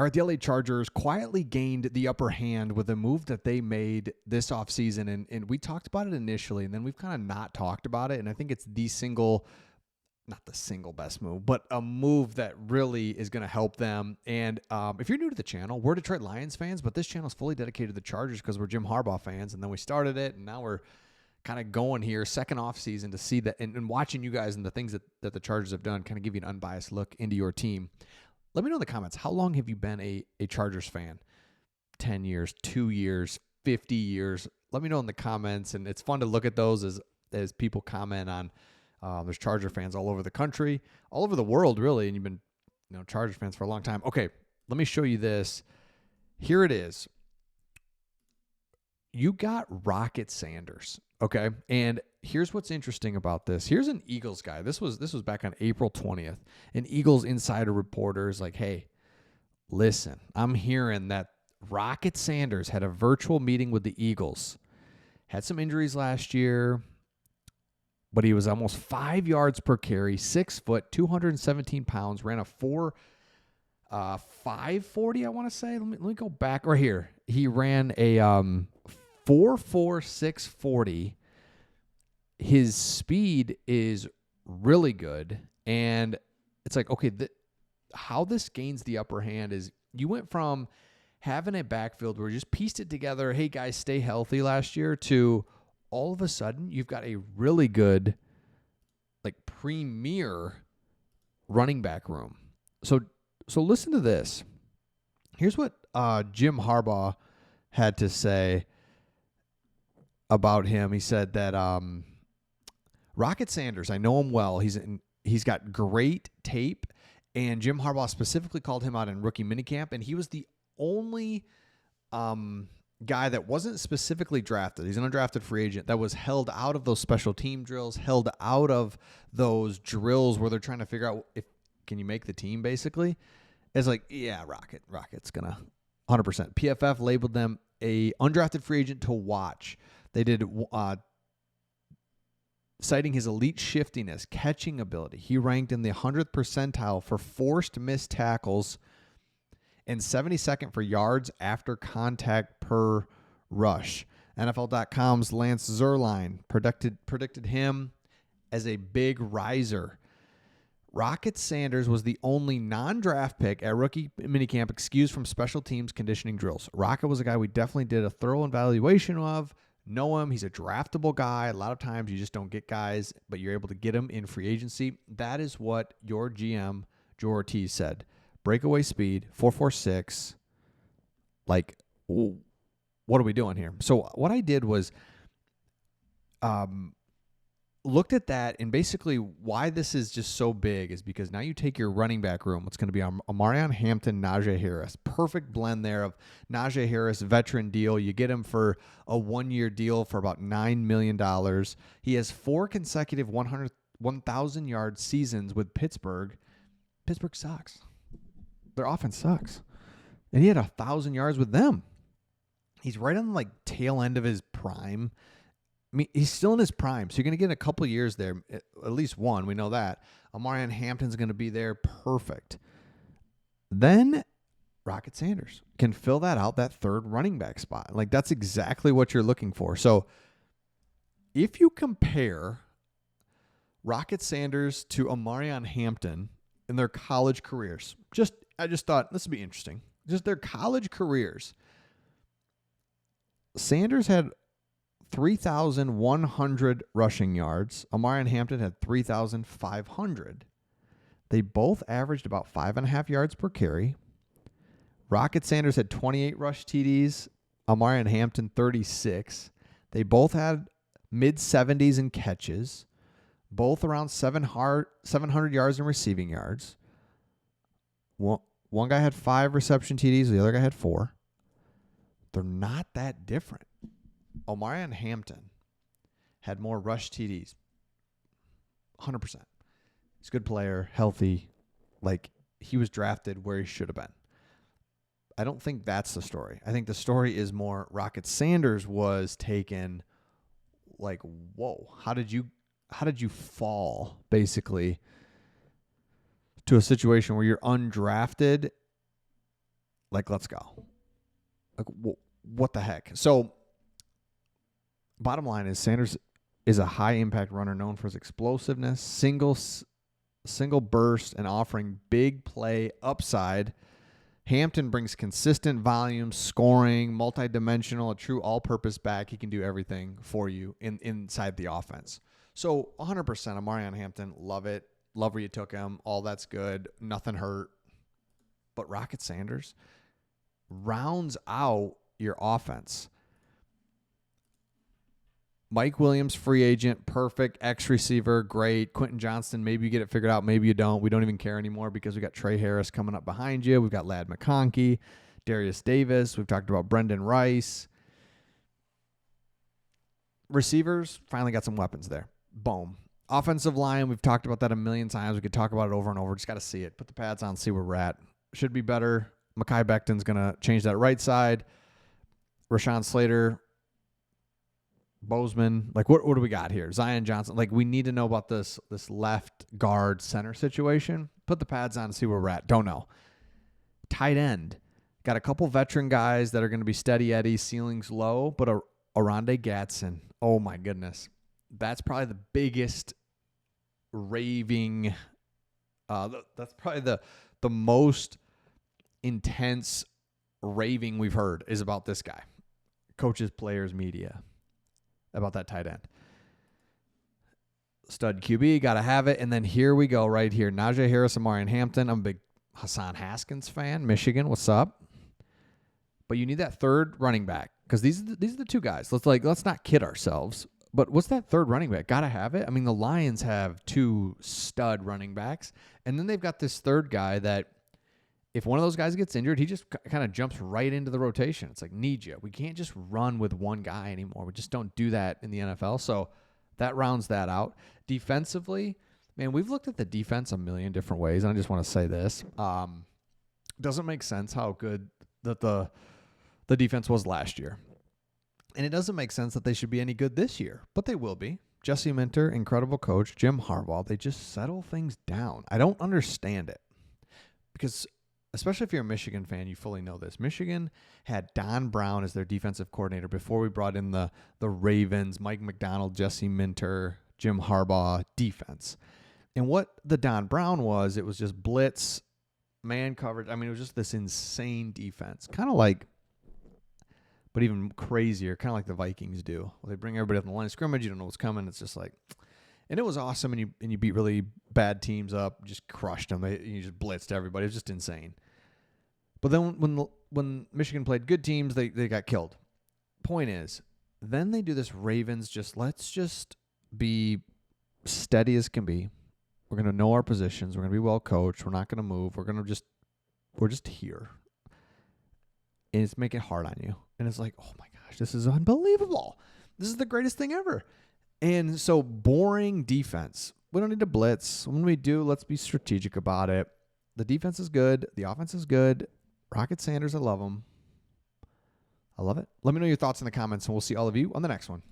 the LA Chargers quietly gained the upper hand with a move that they made this offseason. And we talked about it initially, and then we've kind of not talked about it. And I think it's not the single best move, but a move that really is going to help them. And if you're new to the channel, we're Detroit Lions fans, but this channel is fully dedicated to the Chargers because we're Jim Harbaugh fans. And then we started it, and now we're kind of going here, second off season, to see that and watching you guys and the things that the Chargers have done, kind of give you an unbiased look into your team. Let me know in the comments, how long have you been a Chargers fan? 10 years, 2 years, 50 years? Let me know in the comments, and it's fun to look at those as people comment on. There's Charger fans all over the country, all over the world, really, and you've been Chargers fans for a long time. Okay, let me show you this. Here it is. You got Rocket Sanders, okay? And here's what's interesting about this. Here's an Eagles guy. This was back on April 20th. An Eagles insider reporter is like, hey, listen, I'm hearing that Rocket Sanders had a virtual meeting with the Eagles. Had some injuries last year, but he was almost 5 yards per carry, 6 foot, 217 pounds, ran a 540, I want to say. Let me go back right here. He ran a 4.4640. His speed is really good, and it's like, okay, how this gains the upper hand is you went from having a backfield where you just pieced it together, hey guys, stay healthy last year, to all of a sudden you've got a really good, like, premier running back room. So listen to this. Here's what Jim Harbaugh had to say about him. He said that Rocket Sanders, I know him well. He's got great tape, and Jim Harbaugh specifically called him out in rookie minicamp, and he was the only guy that wasn't specifically drafted. He's an undrafted free agent that was held out of those special team drills, held out of those drills where they're trying to figure out can you make the team, basically. It's like, yeah, Rocket's gonna 100%. PFF labeled them a undrafted free agent to watch. They did citing his elite shiftiness, catching ability. He ranked in the 100th percentile for forced missed tackles and 72nd for yards after contact per rush. NFL.com's Lance Zierlein predicted him as a big riser. Rocket Sanders was the only non-draft pick at rookie minicamp excused from special teams conditioning drills. Rocket was a guy we definitely did a thorough evaluation of. Know him. He's a draftable guy. A lot of times you just don't get guys, but you're able to get them in free agency. That is what your GM, Joe Ortiz, said. Breakaway speed, 4.46. Like, what are we doing here? So what I did was looked at that, and basically why this is just so big is because now you take your running back room. It's going to be Omarion Hampton, Najee Harris. Perfect blend there of Najee Harris, veteran deal. You get him for a 1-year deal for about $9 million. He has 4 consecutive 1,000-yard seasons with Pittsburgh. Pittsburgh sucks. Their offense sucks. And he had 1,000 yards with them. He's right on the tail end of his prime. I mean, he's still in his prime, so you're going to get a couple of years there, at least one. We know that. Omarion Hampton's going to be there. Perfect. Then Rocket Sanders can fill that out, that third running back spot. That's exactly what you're looking for. So if you compare Rocket Sanders to Omarion Hampton in their college careers, I just thought this would be interesting. Just their college careers. Sanders had 3,100 rushing yards. Omarion Hampton had 3,500. They both averaged about 5.5 yards per carry. Rocket Sanders had 28 rush TDs. Omarion Hampton 36. They both had mid-70s in catches. Both around 700 yards in receiving yards. One guy had 5 reception TDs. The other guy had 4. They're not that different. Omarion Hampton had more rush TDs. 100%. He's a good player, healthy. He was drafted where he should have been. I don't think that's the story. I think the story is more Rocket Sanders was taken whoa, how did you fall, basically, to a situation where you're undrafted Like, let's go. Like, what the heck? So, bottom line is Sanders is a high-impact runner known for his explosiveness, single burst, and offering big play upside. Hampton brings consistent volume, scoring, multidimensional, a true all-purpose back. He can do everything for you inside the offense. So 100% Amari Hampton, love it. Love where you took him. All that's good. Nothing hurt. But Rocket Sanders rounds out your offense. Mike Williams, free agent, perfect. X-receiver, great. Quentin Johnston, maybe you get it figured out, maybe you don't. We don't even care anymore because we got Trey Harris coming up behind you. We've got Ladd McConkey, Darius Davis. We've talked about Brendan Rice. Receivers, finally got some weapons there. Boom. Offensive line, we've talked about that a million times. We could talk about it over and over. Just got to see it. Put the pads on, see where we're at. Should be better. Mekhi Becton's going to change that right side. Rashawn Slater, Bozeman, like what do we got here? Zion Johnson, like we need to know about this left guard center situation. Put the pads on and see where we're at. Don't know. Tight end, got a couple veteran guys that are going to be steady Eddie, ceilings low, but Oronde Gadsden, oh my goodness, that's probably the biggest raving. That's probably the most intense raving we've heard is about this guy. Coaches, players, media. About that tight end. Stud QB, got to have it. And then here we go right here. Najee Harris, Amari Hampton. I'm a big Hassan Haskins fan. Michigan, what's up? But you need that third running back because these are the two guys. Let's not kid ourselves. But what's that third running back? Got to have it. I mean, the Lions have two stud running backs. And then they've got this third guy that if one of those guys gets injured, he just kind of jumps right into the rotation. It's like, need you. We can't just run with one guy anymore. We just don't do that in the NFL. So that rounds that out. Defensively, man, we've looked at the defense a million different ways, and I just want to say this. Doesn't make sense how good that the defense was last year. And it doesn't make sense that they should be any good this year, but they will be. Jesse Minter, incredible coach. Jim Harbaugh, they just settle things down. I don't understand it because – especially if you're a Michigan fan, you fully know this. Michigan had Don Brown as their defensive coordinator before we brought in the Ravens, Mike McDonald, Jesse Minter, Jim Harbaugh defense. And what the Don Brown was, it was just blitz, man coverage. I mean, it was just this insane defense. Kind of like, but even crazier, kind of like the Vikings do. Well, they bring everybody up on the line of scrimmage. You don't know what's coming. It's just like, and it was awesome, and you beat really bad teams up, just crushed them. You just blitzed everybody. It was just insane. But then when Michigan played good teams, they got killed. Point is, then they do this Ravens let's just be steady as can be. We're going to know our positions. We're going to be well coached. We're not going to move. We're just here. And it's making it hard on you. And it's like, oh my gosh, this is unbelievable. This is the greatest thing ever. And so boring defense. We don't need to blitz. When we do, let's be strategic about it. The defense is good. The offense is good. Rocket Sanders, I love him. I love it. Let me know your thoughts in the comments, and we'll see all of you on the next one.